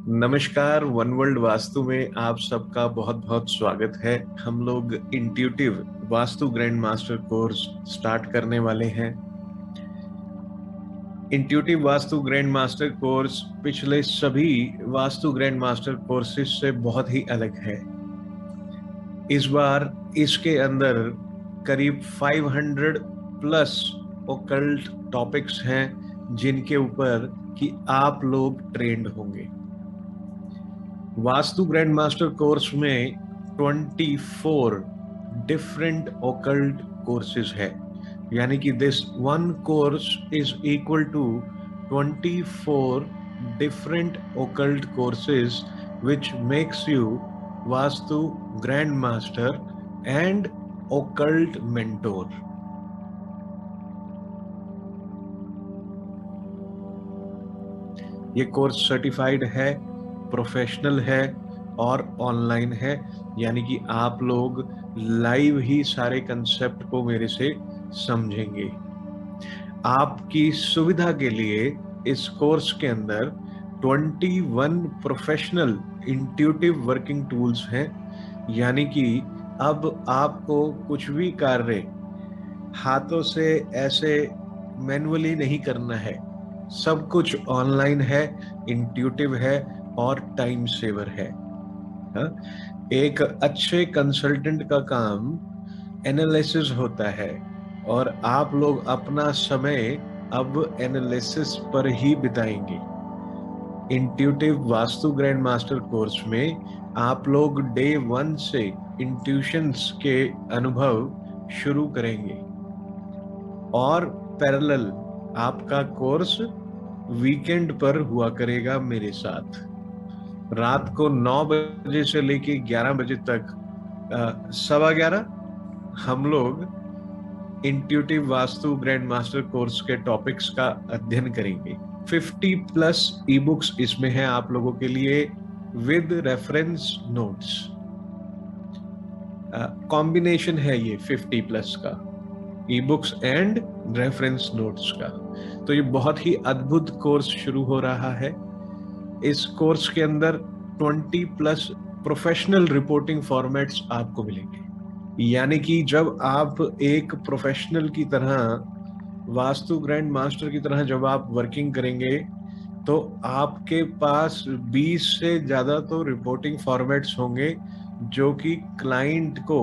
नमस्कार। One world vastu में आप सबका बहुत बहुत स्वागत है। हम लोग intuitive vastu grand master course start करने वाले हैं। Intuitive vastu grand master course पिछले सभी वास्तु ग्रैंड मास्टर कोर्सेज से बहुत ही अलग है। इस बार इसके अंदर करीब 500 प्लस ओकल्ट टॉपिक्स हैं जिनके ऊपर कि आप लोग ट्रेंड होंगे। वास्तु ग्रैंड मास्टर कोर्स में 24 डिफरेंट ओकल्ट कोर्सेज है, यानी कि this one course is equal to 24 different occult courses which makes you vastu grand master and occult mentor. ये कोर्स सर्टिफाइड है, प्रोफेशनल है और ऑनलाइन है, यानी कि आप लोग लाइव ही सारे कंसेप्ट को मेरे से समझेंगे। आपकी सुविधा के लिए इस कोर्स के अंदर 21 प्रोफेशनल इंट्यूटिव वर्किंग टूल्स हैं, यानी कि अब आपको कुछ भी कार्य हाथों से ऐसे मैन्युअली नहीं करना है। सब कुछ ऑनलाइन है, इंट्यूटिव है और टाइम सेवर है। एक अच्छे कंसल्टेंट का काम एनालिसिस होता है और आप लोग अपना समय अब एनालिसिस पर ही बिताएंगे। Intuitive vastu grand master course में आप लोग डे 1 से इंट्यूशंस के अनुभव शुरू करेंगे और पैरेलल आपका कोर्स वीकेंड पर हुआ करेगा मेरे साथ। रात को 9 बजे से लेके 11 बजे तक 11:15 हम लोग intuitive vastu grand master course के टॉपिक्स का अध्ययन करेंगे। 50 प्लस ई बुक्स इसमें है आप लोगों के लिए विद रेफरेंस नोट्स। कॉम्बिनेशन है ये 50 प्लस का, e books and reference notes का। तो ये बहुत ही अद्भुत कोर्स शुरू हो रहा है। इस कोर्स के अंदर 20 प्लस प्रोफेशनल रिपोर्टिंग फॉर्मेट्स आपको मिलेंगे, यानी कि जब आप एक प्रोफेशनल की तरह वास्तु ग्रैंड मास्टर की तरह जब आप वर्किंग करेंगे तो आपके पास 20 से ज्यादा तो रिपोर्टिंग फॉर्मेट्स होंगे जो कि क्लाइंट को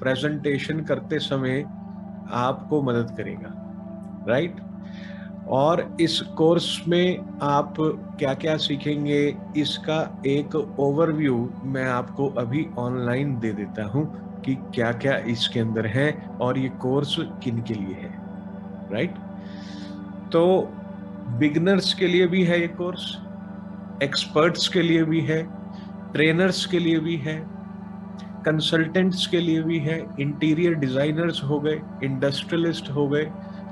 प्रेजेंटेशन करते समय आपको मदद करेगा, राइट। और इस कोर्स में आप क्या क्या सीखेंगे इसका एक ओवरव्यू मैं आपको अभी ऑनलाइन दे देता हूं कि क्या क्या इसके अंदर है और ये कोर्स किन के लिए है, राइट। तो बिगिनर्स के लिए भी है ये कोर्स, एक्सपर्ट्स के लिए भी है, ट्रेनर्स के लिए भी है, कंसल्टेंट्स के लिए भी है, इंटीरियर डिजाइनर्स हो गए, इंडस्ट्रियलिस्ट हो गए,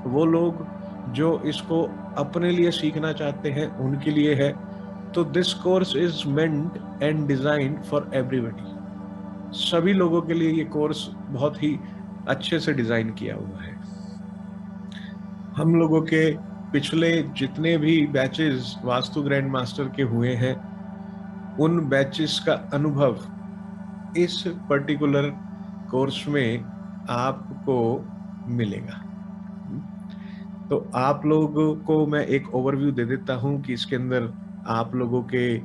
वो लोग जो इसको अपने लिए सीखना चाहते हैं उनके लिए है। तो this course is meant and designed for everybody. सभी लोगों के लिए ये कोर्स बहुत ही अच्छे से डिजाइन किया हुआ है। हम लोगों के पिछले जितने भी बैचेस वास्तु ग्रैंड मास्टर के हुए हैं उन बैचेस का अनुभव इस पर्टिकुलर कोर्स में आपको मिलेगा। तो आप लोगों को मैं एक ओवरव्यू दे देता हूं कि इसके अंदर आप लोगों के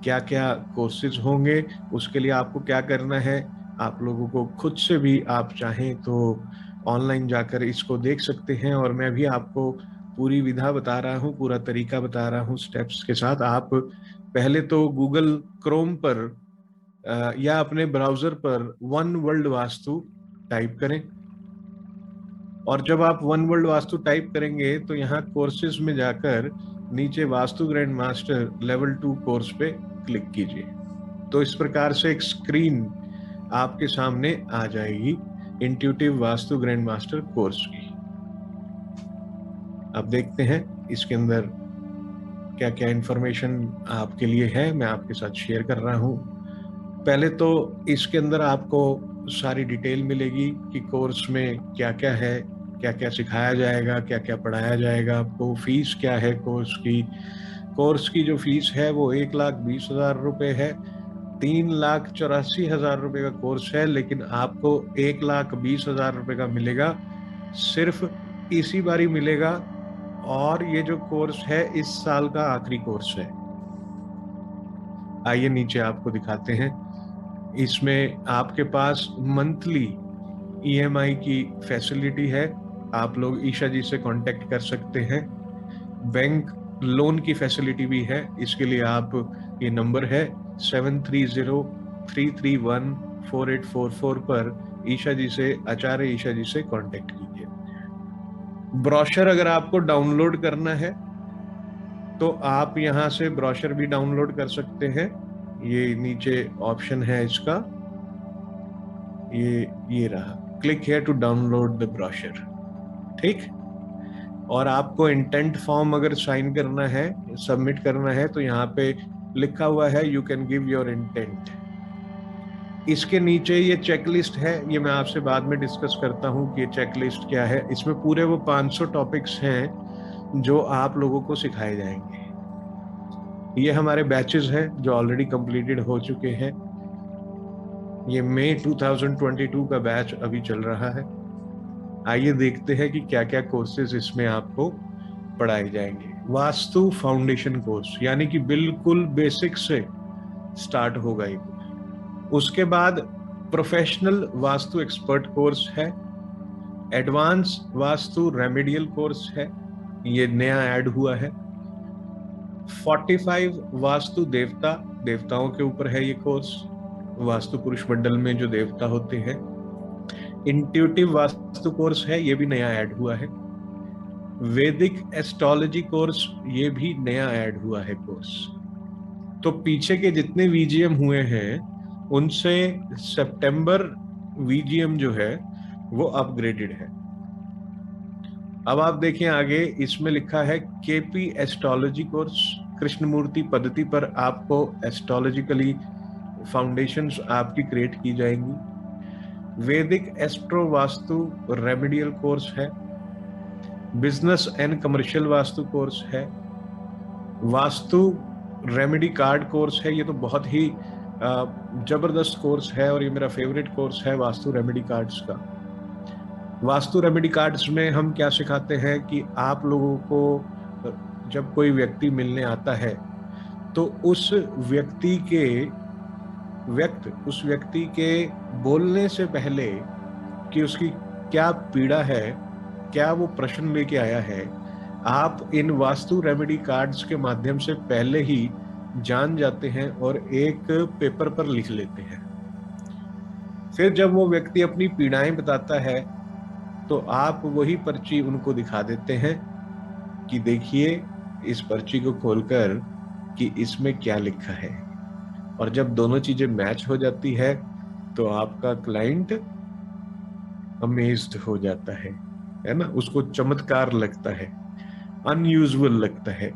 क्या क्या कोर्सेज होंगे, उसके लिए आपको क्या करना है। आप लोगों को खुद से भी आप चाहें तो ऑनलाइन जाकर इसको देख सकते हैं और मैं भी आपको पूरी विधा बता रहा हूँ, पूरा तरीका बता रहा हूँ स्टेप्स के साथ। आप पहले तो गूगल क्रोम पर या अपने ब्राउजर पर वन वर्ल्ड वास्तु टाइप करें और जब आप वन वर्ल्ड वास्तु टाइप करेंगे तो यहाँ कोर्सेज में जाकर नीचे vastu grand master level 2 course पे क्लिक कीजिए। तो इस प्रकार से एक स्क्रीन आपके सामने आ जाएगी intuitive vastu grand master course की। अब देखते हैं इसके अंदर क्या क्या इंफॉर्मेशन आपके लिए है, मैं आपके साथ शेयर कर रहा हूँ। पहले तो इसके अंदर आपको सारी डिटेल मिलेगी कि कोर्स में क्या क्या है, क्या क्या सिखाया जाएगा, क्या क्या पढ़ाया जाएगा, आपको फीस क्या है कोर्स की, कोर्स की जो फीस है वो 1,20,000 रुपए है। 3,84,000 रुपए का कोर्स है, लेकिन आपको 1,20,000 रुपए का मिलेगा, सिर्फ इसी बारी मिलेगा। और ये जो कोर्स है इस साल का आखिरी कोर्स है। आइए नीचे आपको दिखाते हैं। इसमें आपके पास मंथली ईएमआई की फैसिलिटी है। आप लोग ईशा जी से कांटेक्ट कर सकते हैं। बैंक लोन की फैसिलिटी भी है। इसके लिए आप, ये नंबर है 7303314844 पर ईशा जी से, आचार्य ईशा जी से कांटेक्ट कीजिए। ब्रोशर अगर आपको डाउनलोड करना है तो आप यहां से ब्रोशर भी डाउनलोड कर सकते हैं। ये नीचे ऑप्शन है इसका, ये रहा, click here to download the brochure. ठीक। और आपको इंटेंट फॉर्म अगर साइन करना है, सबमिट करना है, तो यहाँ पे लिखा हुआ है you can give your intent. इसके नीचे ये चेकलिस्ट है, ये मैं आपसे बाद में डिस्कस करता हूँ कि ये चेकलिस्ट क्या है। इसमें पूरे वो 500 टॉपिक्स हैं जो आप लोगों को सिखाए जाएंगे। ये हमारे बैचेस हैं जो ऑलरेडी कंप्लीटेड हो चुके हैं। ये मई 2022 का बैच अभी चल रहा है। आइए देखते हैं कि क्या क्या कोर्सेज इसमें आपको पढ़ाए जाएंगे। वास्तु फाउंडेशन कोर्स, यानी कि बिल्कुल बेसिक से स्टार्ट होगा ये। उसके बाद प्रोफेशनल वास्तु एक्सपर्ट कोर्स है। एडवांस वास्तु रेमेडियल कोर्स है, ये नया ऐड हुआ है। 45 वास्तु देवताओं के ऊपर है ये कोर्स, वास्तु पुरुष मंडल में जो देवता होते हैं। इंट्यूटिव वास्तु कोर्स है, ये भी नया ऐड हुआ है। वैदिक एस्ट्रोलॉजी कोर्स, ये भी नया ऐड हुआ है कोर्स। तो पीछे के जितने वीजीएम हुए हैं उनसे सितंबर वीजीएम जो है वो अपग्रेडेड है। अब आप देखें आगे, इसमें लिखा है केपी एस्ट्रोलॉजी कोर्स। कृष्णमूर्ति पद्धति पर आपको एस्ट्रोलॉजिकली फाउंडेशंस आपकी क्रिएट की जाएंगी। वैदिक एस्ट्रो वास्तु रेमेडियल कोर्स है। Business and commercial vastu course है। वास्तु रेमेडी कार्ड कोर्स है, ये तो बहुत ही जबरदस्त कोर्स है और ये मेरा फेवरेट कोर्स है वास्तु रेमेडी कार्ड्स का। वास्तु रेमेडी कार्ड्स में हम क्या सिखाते हैं कि आप लोगों को जब कोई व्यक्ति मिलने आता है तो उस व्यक्ति के बोलने से पहले कि उसकी क्या पीड़ा है, क्या वो प्रश्न लेके आया है, आप इन वास्तु रेमेडी कार्ड्स के माध्यम से पहले ही जान जाते हैं और एक पेपर पर लिख लेते हैं। फिर जब वो व्यक्ति अपनी पीड़ाएं बताता है तो आप वही पर्ची उनको दिखा देते हैं कि देखिए इस पर्ची को खोलकर कि इसमें क्या लिखा है। और जब दोनों चीजें मैच हो जाती है तो आपका क्लाइंट अमेज्ड हो जाता है ना, उसको चमत्कार लगता है, अनयूजुअल लगता है।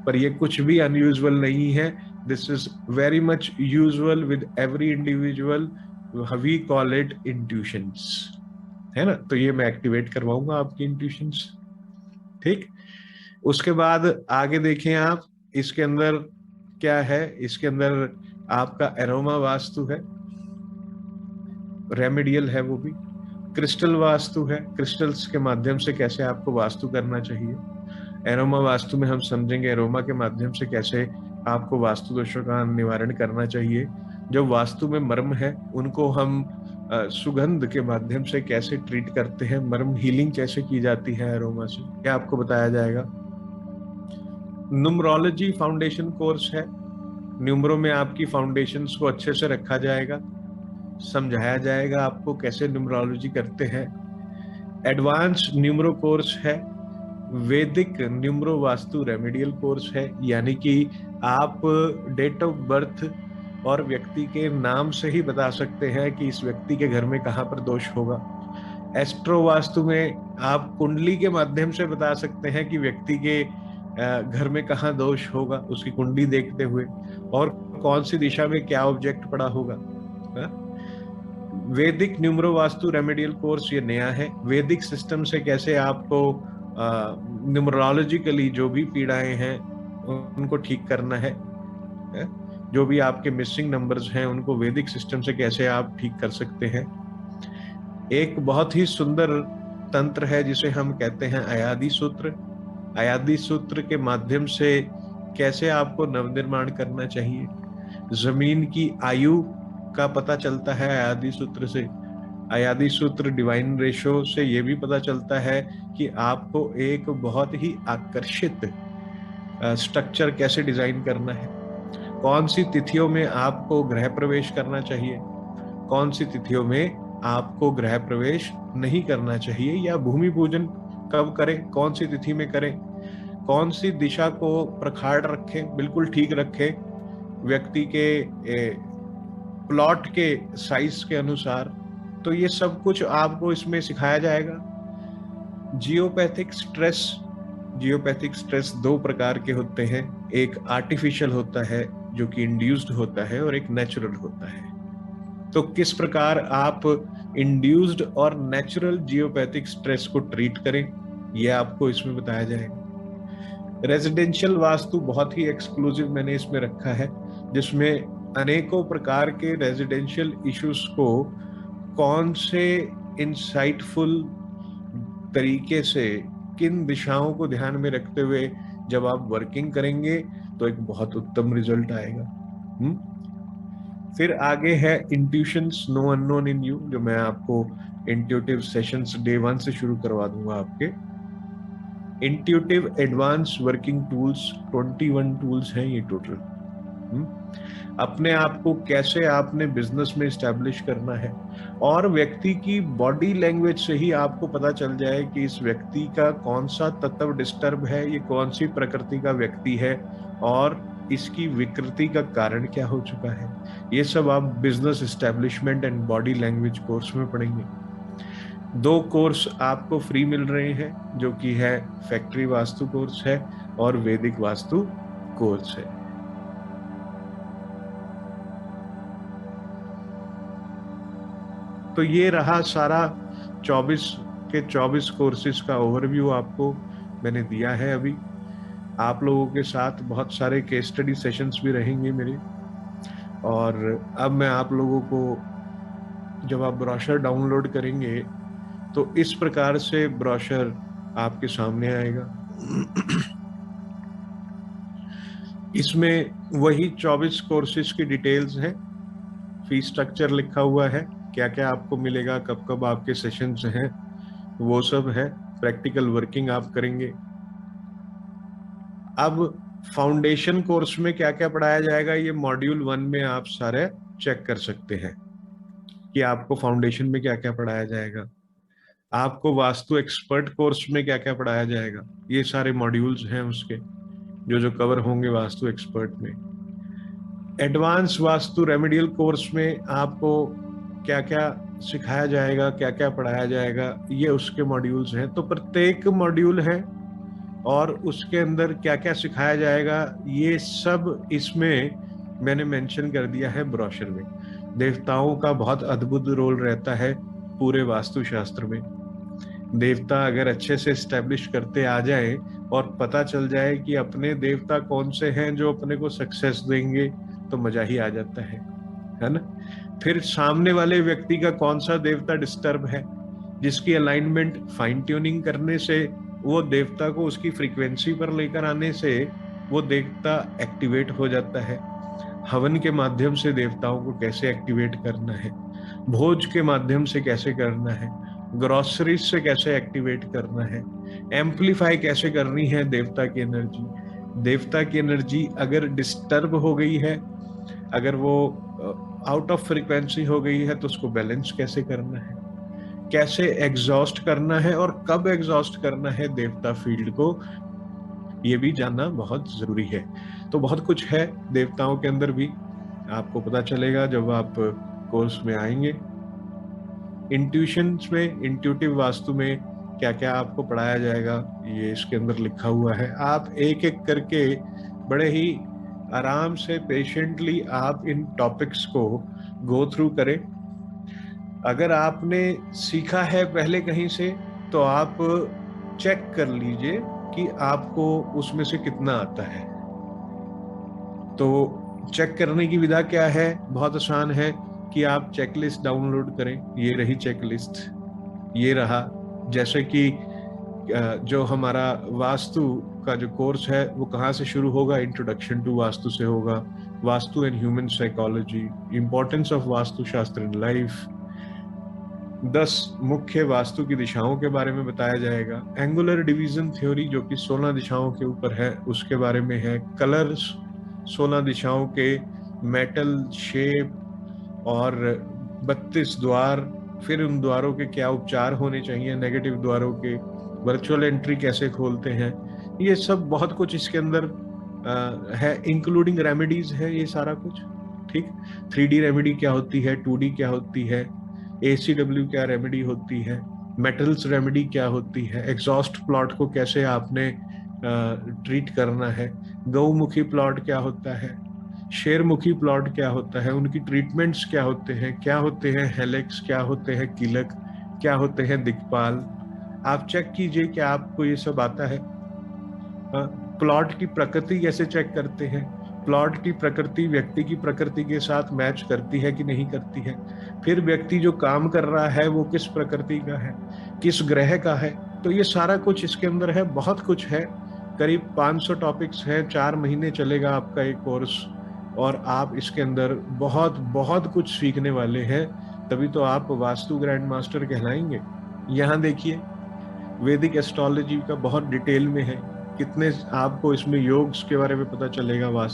पर ये कुछ भी अनयूजुअल नहीं है। This is very much usual with every individual. We call it intuitions, है ना। तो ये मैं एक्टिवेट करवाऊंगा आपकी इंट्यूशंस। ठीक। उसके बाद आगे देखें आप, इसके अंदर क्या है। इसके अंदर आपका एरोमा वास्तु है, रेमेडियल है वो भी। क्रिस्टल वास्तु है, क्रिस्टल्स के माध्यम से कैसे आपको वास्तु करना चाहिए। एरोमा वास्तु में हम समझेंगे एरोमा के माध्यम से कैसे आपको वास्तु दोषों का निवारण करना चाहिए। जो वास्तु में मर्म है उनको हम सुगंध के माध्यम से कैसे ट्रीट करते हैं, मर्म हीलिंग कैसे की जाती है एरोमा से, क्या आपको बताया जाएगा। न्यूमरोलॉजी फाउंडेशन कोर्स है। न्यूमरो में आपकी फाउंडेशंस को अच्छे से रखा जाएगा, समझाया जाएगा आपको कैसे न्यूमरोलॉजी करते हैं। एडवांस न्यूमरो कोर्स है। वैदिक न्यूमरो वास्तु रेमेडियल कोर्स है, यानी कि आप डेट ऑफ बर्थ और व्यक्ति के नाम से ही बता सकते हैं कि इस व्यक्ति के घर में कहाँ पर दोष होगा। एस्ट्रो वास्तु में आप कुंडली के माध्यम से बता सकते हैं कि व्यक्ति के घर में कहाँ दोष होगा, उसकी कुंडली देखते हुए, और कौन सी दिशा में क्या ऑब्जेक्ट पड़ा होगा। वैदिक न्यूमरो वास्तु रेमेडियल कोर्स ये नया है। वैदिक सिस्टम से कैसे आपको न्यूमरोलॉजिकली जो भी पीड़ाएं हैं उनको ठीक करना है। जो भी आपके मिसिंग नंबर्स हैं उनको वैदिक सिस्टम से कैसे आप ठीक कर सकते हैं। एक बहुत ही सुंदर तंत्र है जिसे हम कहते हैं अयादि सूत्र। अयादि सूत्र के माध्यम से कैसे आपको नवनिर्माण करना चाहिए। जमीन की आयु का पता चलता है अयादि सूत्र से। अयादि सूत्र डिवाइन रेशो से ये भी पता चलता है कि आपको एक बहुत ही आकर्षित स्ट्रक्चर कैसे डिजाइन करना है। कौन सी तिथियों में आपको गृह प्रवेश करना चाहिए, कौन सी तिथियों में आपको गृह प्रवेश नहीं करना चाहिए, या भूमि पूजन कब करें, कौन सी तिथि में करें, कौन सी दिशा को प्रखाड़ रखें, बिल्कुल ठीक रखें व्यक्ति के प्लॉट के साइज के अनुसार। तो ये सब कुछ आपको इसमें सिखाया जाएगा। जियोपैथिक स्ट्रेस दो प्रकार के होते हैं, एक आर्टिफिशियल होता है जो कि इंड्यूस्ड होता है और एक नेचुरल होता है। तो किस प्रकार आप इंड्यूस्ड और नेचुरल जियोपैथिक स्ट्रेस को ट्रीट करें, यह आपको इसमें बताया जाएगा। रेजिडेंशियल वास्तु बहुत ही एक्सक्लूसिव मैंने इसमें रखा है, जिसमें अनेकों प्रकार के रेजिडेंशियल इश्यूज को कौन से इंसाइटफुल तरीके से, किन दिशाओं को ध्यान में रखते हुए जब आप वर्किंग करेंगे तो एक बहुत उत्तम रिजल्ट आएगा। फिर आगे है intuitions no unknown in you, जो मैं आपको इंट्यूटिव सेशंस डे 1 से शुरू करवा दूंगा आपके। Intuitive advance working tools 21 tools हैं ये टोटल। अपने आप को कैसे आपने बिजनेस में इस्टेब्लिश करना है, और व्यक्ति की बॉडी लैंग्वेज से ही आपको पता चल जाए कि इस व्यक्ति का कौन सा तत्व डिस्टर्ब है, ये कौन सी प्रकृति का व्यक्ति है और इसकी विकृति का कारण क्या हो चुका है। ये सब आप business establishment and body language course में पढ़ेंगे। 2 कोर्स आपको फ्री मिल रहे हैं, जो कि है फैक्ट्री वास्तु कोर्स है और वैदिक वास्तु कोर्स है। तो ये रहा सारा 24 के 24 कोर्सेज का ओवरव्यू आपको मैंने दिया है। अभी आप लोगों के साथ बहुत सारे केस स्टडी सेशंस भी रहेंगे मेरे, और अब मैं आप लोगों को जब आप ब्रोशर डाउनलोड करेंगे तो इस प्रकार से ब्रोशर आपके सामने आएगा। इसमें वही 24 कोर्सेज की डिटेल्स हैं, फीस स्ट्रक्चर लिखा हुआ है, क्या क्या आपको मिलेगा, कब कब आपके सेशंस हैं, वो सब है। प्रैक्टिकल वर्किंग आप करेंगे। अब फाउंडेशन कोर्स में क्या क्या पढ़ाया जाएगा, ये मॉड्यूल 1 में आप सारे चेक कर सकते हैं कि आपको फाउंडेशन में क्या क्या पढ़ाया जाएगा। आपको वास्तु एक्सपर्ट कोर्स में क्या क्या पढ़ाया जाएगा, ये सारे मॉड्यूल्स हैं उसके जो कवर होंगे वास्तु एक्सपर्ट में। एडवांस वास्तु रेमेडियल कोर्स में आपको क्या क्या सिखाया जाएगा, क्या क्या पढ़ाया जाएगा, ये उसके मॉड्यूल्स हैं। तो प्रत्येक मॉड्यूल है और उसके अंदर क्या क्या सिखाया जाएगा, ये सब इसमें मैंने मेंशन कर दिया है ब्रोशर में। देवताओं का बहुत अद्भुत रोल रहता है पूरे वास्तुशास्त्र में। देवता अगर अच्छे से एस्टेब्लिश करते आ जाए और पता चल जाए कि अपने देवता कौन से हैं जो अपने को सक्सेस देंगे, तो मजा ही आ जाता है ना। फिर सामने वाले व्यक्ति का कौन सा देवता डिस्टर्ब है, जिसकी अलाइनमेंट फाइन ट्यूनिंग करने से, वो देवता को उसकी फ्रीक्वेंसी पर लेकर आने से वो देवता एक्टिवेट हो जाता है। हवन के माध्यम से देवताओं को कैसे एक्टिवेट करना है, भोज के माध्यम से कैसे करना है, ग्रोसरीज से कैसे एक्टिवेट करना है, एम्पलीफाई कैसे करनी है देवता की एनर्जी। देवता की एनर्जी अगर डिस्टर्ब हो गई है, अगर वो आउट ऑफ फ्रीक्वेंसी हो गई है, तो उसको बैलेंस कैसे करना है, कैसे एग्जॉस्ट करना है और कब एग्जॉस्ट करना है देवता फील्ड को, ये भी जानना बहुत जरूरी है। तो बहुत कुछ है देवताओं के अंदर भी, आपको पता चलेगा जब आप कोर्स में आएंगे। इंट्यूशंस में, इंट्यूटिव वास्तु में क्या क्या आपको पढ़ाया जाएगा, ये इसके अंदर लिखा हुआ है। आप एक एक करके बड़े ही आराम से पेशेंटली आप इन टॉपिक्स को गो थ्रू करें। अगर आपने सीखा है पहले कहीं से, तो आप चेक कर लीजिए कि आपको उसमें से कितना आता है। तो चेक करने की विधा क्या है? बहुत आसान है कि आप चेकलिस्ट डाउनलोड करें। ये रही चेकलिस्ट, ये रहा। जैसे कि जो हमारा वास्तु का जो कोर्स है वो कहाँ से शुरू होगा? इंट्रोडक्शन टू वास्तु से होगा। Vastu and human psychology, importance of vastu शास्त्र इन लाइफ, 10 मुख्य वास्तु की दिशाओं के बारे में बताया जाएगा। एंगुलर डिवीजन थ्योरी जो कि 16 दिशाओं के ऊपर है उसके बारे में है। कलर्स 16 दिशाओं के, मेटल शेप और 32 द्वार, फिर उन द्वारों के क्या उपचार होने चाहिए, नेगेटिव द्वारों के, वर्चुअल एंट्री कैसे खोलते हैं, ये सब बहुत कुछ इसके अंदर है। इंक्लूडिंग रेमेडीज है ये सारा कुछ, ठीक। 3D रेमेडी क्या होती है, 2D क्या होती है, ACW क्या रेमेडी होती है, मेटल्स रेमेडी क्या होती है, एग्जॉस्ट प्लॉट को कैसे आपने ट्रीट करना है, गौमुखी प्लॉट क्या होता है, शेरमुखी प्लॉट क्या होता है, उनकी ट्रीटमेंट्स क्या होते हैं हेलेक्स, क्या होते हैं कीलक, क्या होते हैं दिक्पाल। आप चेक कीजिए कि आपको ये सब आता है। प्लॉट की प्रकृति कैसे चेक करते हैं? प्लॉट की प्रकृति व्यक्ति की प्रकृति के साथ मैच करती है कि नहीं करती है? फिर व्यक्ति जो काम कर रहा है वो किस प्रकृति का है, किस ग्रह का है? तो ये सारा कुछ इसके अंदर है, बहुत कुछ है। करीब 500 टॉपिक्स हैं, 4 महीने चलेगा आपका एक कोर्स, और आप इसके अंदर बहुत बहुत कुछ सीखने वाले हैं। तभी तो आप वास्तु ग्रैंड मास्टर कहलाएंगे। यहाँ देखिए, वैदिक एस्ट्रोलॉजी का बहुत डिटेल में है। कितने आपको इसमें योग्स के बारे में पता चलेगा,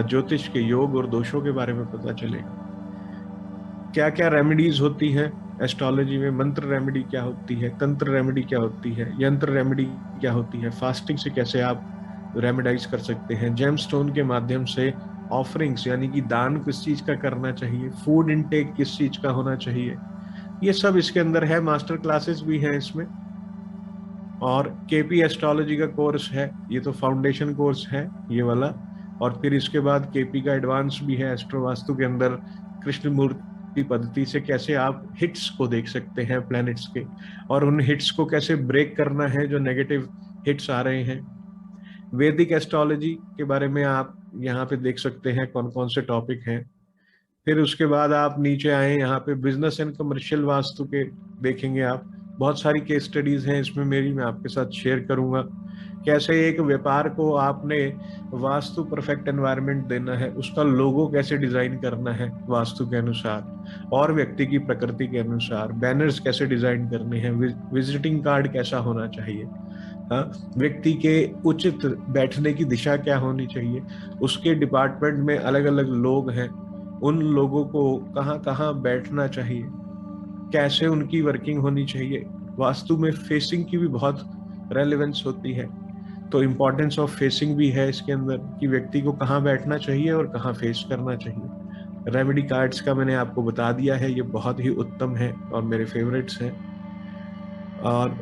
ज्योतिष के योग और दोषों के बारे में पता चलेगा। क्या क्या रेमेडीज होती हैं एस्ट्रोलॉजी में, मंत्र रेमेडी क्या होती है, तंत्र रेमेडी क्या होती है, यंत्र रेमेडी क्या होती है, फास्टिंग से कैसे आप रेमेडाइज कर सकते हैं, जेमस्टोन के माध्यम से ऑफरिंग्स यानी कि दान किस चीज का करना चाहिए, फूड इनटेक किस चीज का होना चाहिए, ये सब इसके अंदर है। मास्टर क्लासेस भी हैं इसमें। और केपी एस्ट्रोलॉजी का कोर्स है, ये तो फाउंडेशन कोर्स है ये वाला। और फिर इसके बाद केपी का एडवांस भी है एस्ट्रो वास्तु के अंदर। कृष्णमूर्ति पद्धति से कैसे आप हिट्स को देख सकते हैं प्लैनेट्स के, और उन हिट्स को कैसे ब्रेक करना है जो नेगेटिव हिट्स आ रहे हैं। वैदिक एस्ट्रोलॉजी के बारे में आप यहाँ पे देख सकते हैं कौन कौन से टॉपिक हैं। फिर उसके बाद आप नीचे आए, यहाँ पे बिजनेस एंड कमर्शियल वास्तु के देखेंगे आप। बहुत सारी केस स्टडीज हैं इसमें मेरी, मैं आपके साथ शेयर करूंगा। कैसे एक व्यापार को आपने वास्तु परफेक्ट एनवायरनमेंट देना है, उसका लोगो कैसे डिजाइन करना है वास्तु के अनुसार और व्यक्ति की प्रकृति के अनुसार, बैनर्स कैसे डिजाइन करने हैं, विजिटिंग कार्ड कैसा होना चाहिए, व्यक्ति के उचित बैठने की दिशा क्या होनी चाहिए, उसके डिपार्टमेंट में अलग अलग लोग हैं, उन लोगों को कहाँ कहाँ बैठना चाहिए, कैसे उनकी वर्किंग होनी चाहिए। वास्तु में फेसिंग की भी बहुत रेलेवेंस होती है, तो इम्पोर्टेंस ऑफ फेसिंग भी है इसके अंदर कि व्यक्ति को कहाँ बैठना चाहिए और कहाँ फेस करना चाहिए। रेमेडी कार्ड्स का मैंने आपको बता दिया है, ये बहुत ही उत्तम है और मेरे फेवरेट्स हैं। और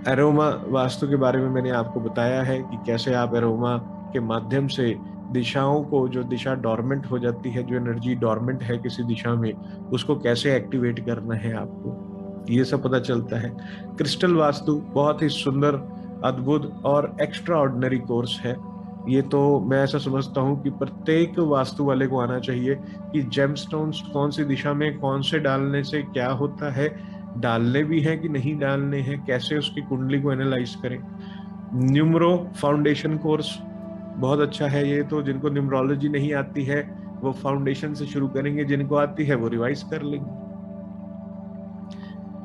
एरोमा वास्तु के बारे में मैंने आपको बताया है कि कैसे आप एरोमा के माध्यम से दिशाओं को, जो दिशा डॉर्मेंट हो जाती है, जो एनर्जी डॉर्मेंट है किसी दिशा में, उसको कैसे एक्टिवेट करना है आपको, ये सब पता चलता है। क्रिस्टल वास्तु बहुत ही सुंदर, अद्भुत और एक्स्ट्रा ऑर्डिनरी कोर्स है। ये तो मैं ऐसा समझता हूँ कि प्रत्येक वास्तु वाले को आना चाहिए कि जेमस्टोन्स कौन सी दिशा में कौन से डालने से क्या होता है, डालने भी हैं कि नहीं डालने हैं, कैसे उसकी कुंडली को एनालाइज करें। न्यूमरो फाउंडेशन कोर्स बहुत अच्छा है। ये तो जिनको न्यूमरोलॉजी नहीं आती है वो फाउंडेशन से शुरू करेंगे, जिनको आती है वो रिवाइज कर लेंगे।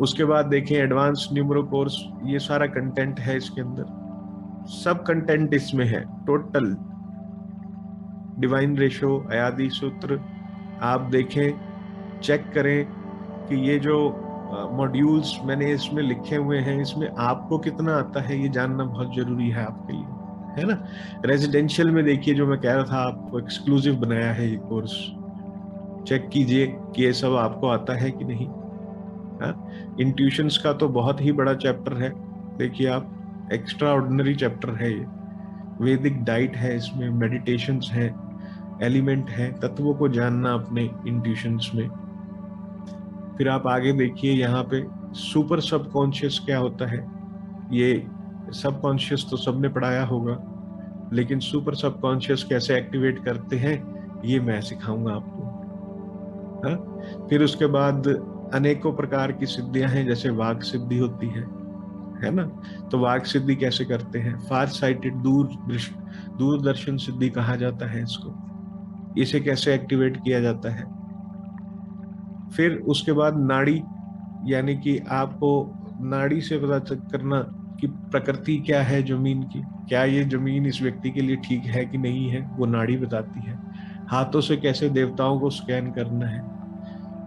उसके बाद देखें एडवांस न्यूमरो कोर्स, ये सारा कंटेंट है इसके अंदर, सब कंटेंट इसमें है टोटल। डिवाइन रेशो, अयादी सूत्र आप देखें, चेक करें कि ये जो मॉड्यूल्स मैंने इसमें लिखे हुए हैं इसमें आपको कितना आता है, ये जानना बहुत जरूरी है आपके लिए, है ना। रेजिडेंशियल में देखिए, जो मैं कह रहा था आपको एक्सक्लूसिव बनाया है ये कोर्स, चेक कीजिए कि ये सब आपको आता है कि नहीं। इंट्यूशंस का तो बहुत ही बड़ा चैप्टर है, देखिए आप, एक्स्ट्रा ऑर्डिनरी चैप्टर है ये। वैदिक डाइट है इसमें, मेडिटेशंस है, एलिमेंट है, तत्वों को जानना अपने इंट्यूशंस में। फिर आप आगे देखिए यहाँ पे सुपर सबकॉन्शियस क्या होता है। ये सबकॉन्शियस तो सबने पढ़ाया होगा, लेकिन सुपर सबकॉन्शियस कैसे एक्टिवेट करते हैं ये मैं सिखाऊंगा आपको। हाँ, फिर उसके बाद अनेकों प्रकार की सिद्धियां हैं, जैसे वाग सिद्धि होती है ना। तो वाग सिद्धि कैसे करते हैं, फार साइटेड, दूरदर्शन सिद्धि कहा जाता है इसको। इसे कैसे एक्टिवेट किया जाता है। फिर उसके बाद नाड़ी, यानी कि आपको नाड़ी से पता करना कि प्रकृति क्या है जमीन की, क्या ये जमीन इस व्यक्ति के लिए ठीक है कि नहीं है, वो नाड़ी बताती है। हाथों से कैसे देवताओं को स्कैन करना है,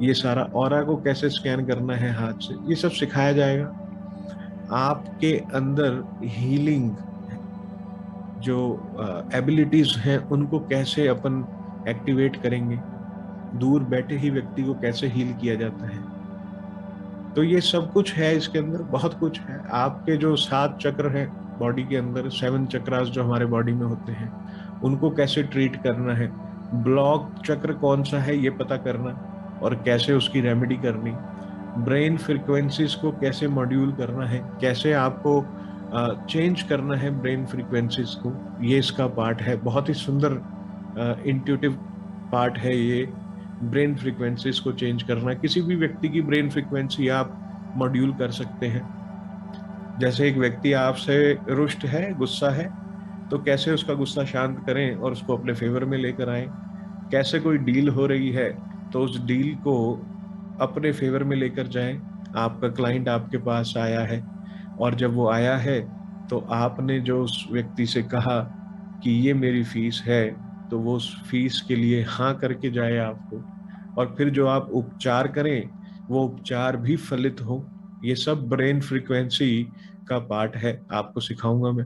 ये सारा ऑरा को कैसे स्कैन करना है हाथ से, ये सब सिखाया जाएगा। आपके अंदर हीलिंग जो एबिलिटीज हैं उनको कैसे अपन एक्टिवेट करेंगे, दूर बैठे ही व्यक्ति को कैसे हील किया जाता है। तो ये सब कुछ है इसके अंदर, बहुत कुछ है। आपके जो 7 चक्र हैं बॉडी के अंदर, 7 चक्रास जो हमारे बॉडी में होते हैं, उनको कैसे ट्रीट करना है, ब्लॉक चक्र कौन सा है ये पता करना, और कैसे उसकी रेमेडी करनी, ब्रेन फ्रीक्वेंसीज को कैसे मॉड्यूल करना है, कैसे आपको चेंज करना है ब्रेन फ्रीक्वेंसीज को, ये इसका पार्ट है। बहुत ही सुंदर इंट्यूटिव पार्ट है ये, ब्रेन फ्रीक्वेंसीज को चेंज करना। किसी भी व्यक्ति की ब्रेन फ्रीक्वेंसी आप मॉड्यूल कर सकते हैं। जैसे एक व्यक्ति आपसे रुष्ट है, गुस्सा है, तो कैसे उसका गुस्सा शांत करें और उसको अपने फेवर में लेकर आए। कैसे कोई डील हो रही है तो उस डील को अपने फेवर में लेकर जाएं। आपका क्लाइंट आपके पास आया है, और जब वो आया है तो आपने जो उस व्यक्ति से कहा कि ये मेरी फीस है, तो वो उस फीस के लिए हाँ करके जाए आपको, और फिर जो आप उपचार करें वो उपचार भी फलित हो। ये सब ब्रेन फ्रीक्वेंसी का पार्ट है, आपको सिखाऊंगा मैं।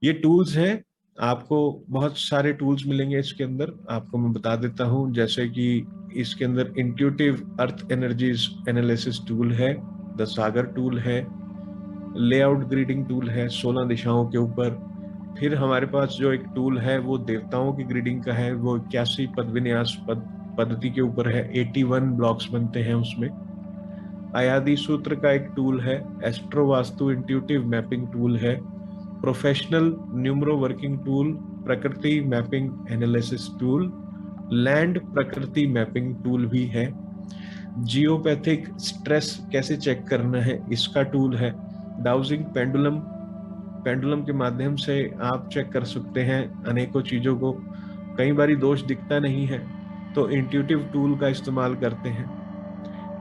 ये टूल्स हैं, आपको बहुत सारे टूल्स मिलेंगे इसके अंदर, आपको मैं बता देता हूं। जैसे कि इसके अंदर इंट्यूटिव अर्थ एनर्जीज एनालिसिस टूल है, द सागर टूल है, लेआउट ग्रीडिंग टूल है 16 दिशाओं के ऊपर। फिर हमारे पास जो एक टूल है वो देवताओं की ग्रीडिंग का है, वो 81 पद विन्यास पद्धति के ऊपर है, 81 ब्लॉक्स बनते हैं उसमें। अयादि सूत्र का एक टूल है, astro vastu intuitive mapping tool है, प्रोफेशनल न्यूमरो वर्किंग टूल, प्रकृति मैपिंग एनालिसिस टूल, लैंड प्रकृति मैपिंग टूल भी है, जियोपैथिक स्ट्रेस कैसे चेक करना है इसका टूल है, डाउजिंग पेंडुलम, पेंडुलम के माध्यम से आप चेक कर सकते हैं अनेकों चीजों को। कई बारी दोष दिखता नहीं है तो इंट्यूटिव टूल का इस्तेमाल करते हैं।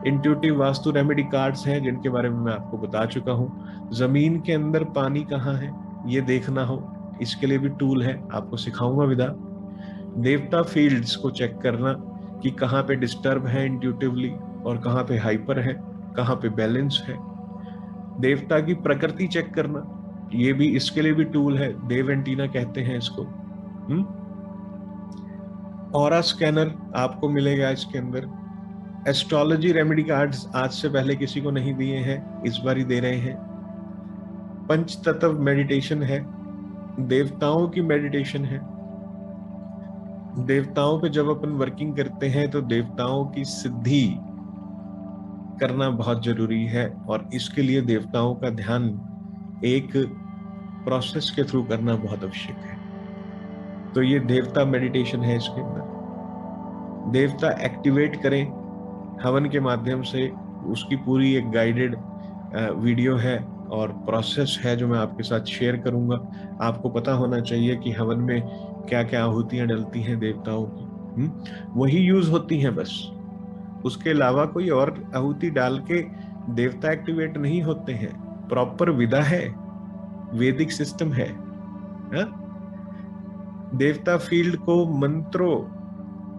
इंट्यूटिव वास्तु रेमेडी कार्ड्स हैं जिनके बारे में मैं आपको बता चुका हूँ। जमीन के अंदर पानी कहाँ है ये देखना हो, इसके लिए भी टूल है, आपको सिखाऊंगा विदा। देवता फील्ड्स को चेक करना कि कहाँ पे डिस्टर्ब है इंट्यूटिवली और कहाँ पे हाइपर है, कहाँ पे बैलेंस है। देवता की प्रकृति चेक करना, ये भी इसके लिए भी टूल है, देव एंटीना कहते हैं इसको। ऑरा स्कैनर आपको मिलेगा इसके अंदर। एस्ट्रोलॉजी रेमेडी कार्ड्स आज से पहले किसी को नहीं दिए हैं, इस बार ही दे रहे हैं। पंच तत्व मेडिटेशन है, देवताओं की मेडिटेशन है। देवताओं पे जब अपन वर्किंग करते हैं तो देवताओं की सिद्धि करना बहुत जरूरी है, और इसके लिए देवताओं का ध्यान एक प्रोसेस के थ्रू करना बहुत आवश्यक है। तो ये देवता मेडिटेशन है इसके अंदर। देवता एक्टिवेट करें हवन के माध्यम से, उसकी पूरी एक गाइडेड वीडियो है और प्रोसेस है जो मैं आपके साथ शेयर करूंगा। आपको पता होना चाहिए कि हवन में क्या क्या आहुतियां डलती हैं देवताओं की, वही यूज होती हैं बस, उसके अलावा कोई और आहुति डाल के देवता एक्टिवेट नहीं होते हैं। प्रॉपर विधा है, वैदिक सिस्टम है। देवता फील्ड को मंत्रों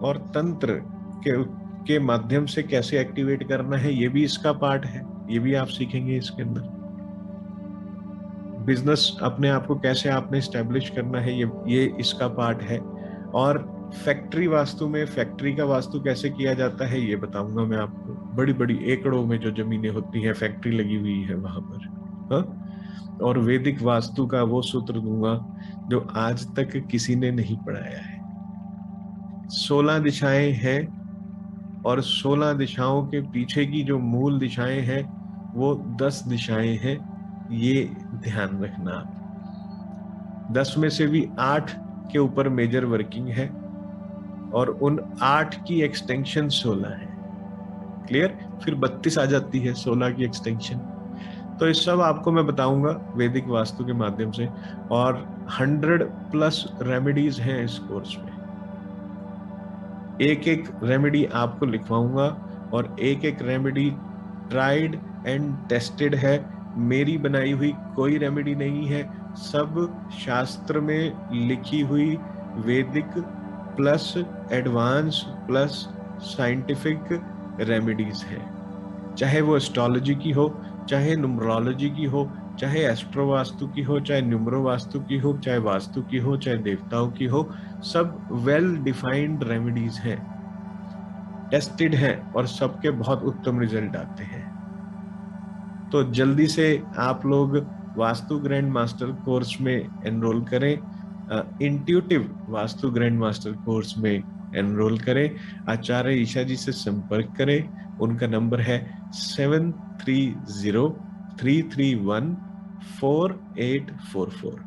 और तंत्र के माध्यम से कैसे एक्टिवेट करना है ये भी इसका पार्ट है, ये भी आप सीखेंगे इसके अंदर। बिजनेस अपने आप को कैसे आपने स्टैब्लिश करना है ये इसका पार्ट है। और फैक्ट्री वास्तु में फैक्ट्री का वास्तु कैसे किया जाता है ये बताऊंगा मैं आपको। बड़ी बड़ी एकड़ों में जो जमीनें होती हैं फैक्ट्री लगी हुई है वहां पर, हाँ? और वैदिक वास्तु का वो सूत्र दूंगा जो आज तक किसी ने नहीं पढ़ाया है। 16 दिशाएं हैं, और 16 दिशाओं के पीछे की जो मूल दिशाएं हैं वो 10 दिशाएं हैं, ये ध्यान रखना। 10 में से भी 8 के ऊपर मेजर वर्किंग है और उन 8 की एक्सटेंशन 16 है। क्लियर? फिर 32 आ जाती है 16 की एक्सटेंशन। तो ये सब आपको मैं बताऊंगा वैदिक वास्तु के माध्यम से, और 100+ रेमेडीज हैं इस कोर्स में। एक एक रेमेडी आपको लिखवाऊंगा और एक एक रेमेडी ट्राइड एंड टेस्टेड है। मेरी बनाई हुई कोई रेमेडी नहीं है, सब शास्त्र में लिखी हुई वैदिक plus advance plus scientific remedies है। चाहे वो एस्ट्रोलॉजी की हो, चाहे न्यूमरोलॉजी की हो, चाहे एस्ट्रो वास्तु की हो, चाहे न्यूमरो वास्तु की हो, चाहे वास्तु की हो, चाहे देवताओं की हो, सब वेल डिफाइंड रेमेडीज हैं, टेस्टेड हैं और सबके बहुत उत्तम रिजल्ट आते हैं। तो जल्दी से आप लोग वास्तु ग्रैंड मास्टर कोर्स में एनरोल करें, intuitive vastu grand master course में एनरोल करें। आचार्य ईशा जी से संपर्क करें। उनका नंबर है 7303314844।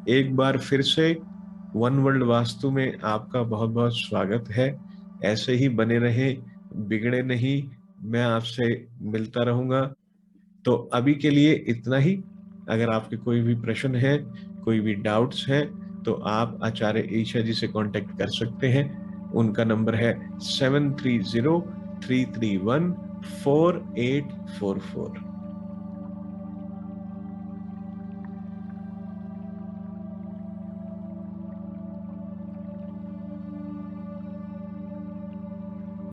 एक बार फिर से वन वर्ल्ड वास्तु में आपका बहुत बहुत स्वागत है। ऐसे ही बने रहे, बिगड़े नहीं, मैं आपसे मिलता रहूंगा। तो अभी के लिए इतना ही। अगर आपके कोई भी प्रश्न है, कोई भी डाउट्स हैं, तो आप आचार्य ईशा जी से कांटेक्ट कर सकते हैं। उनका नंबर है 7303314844।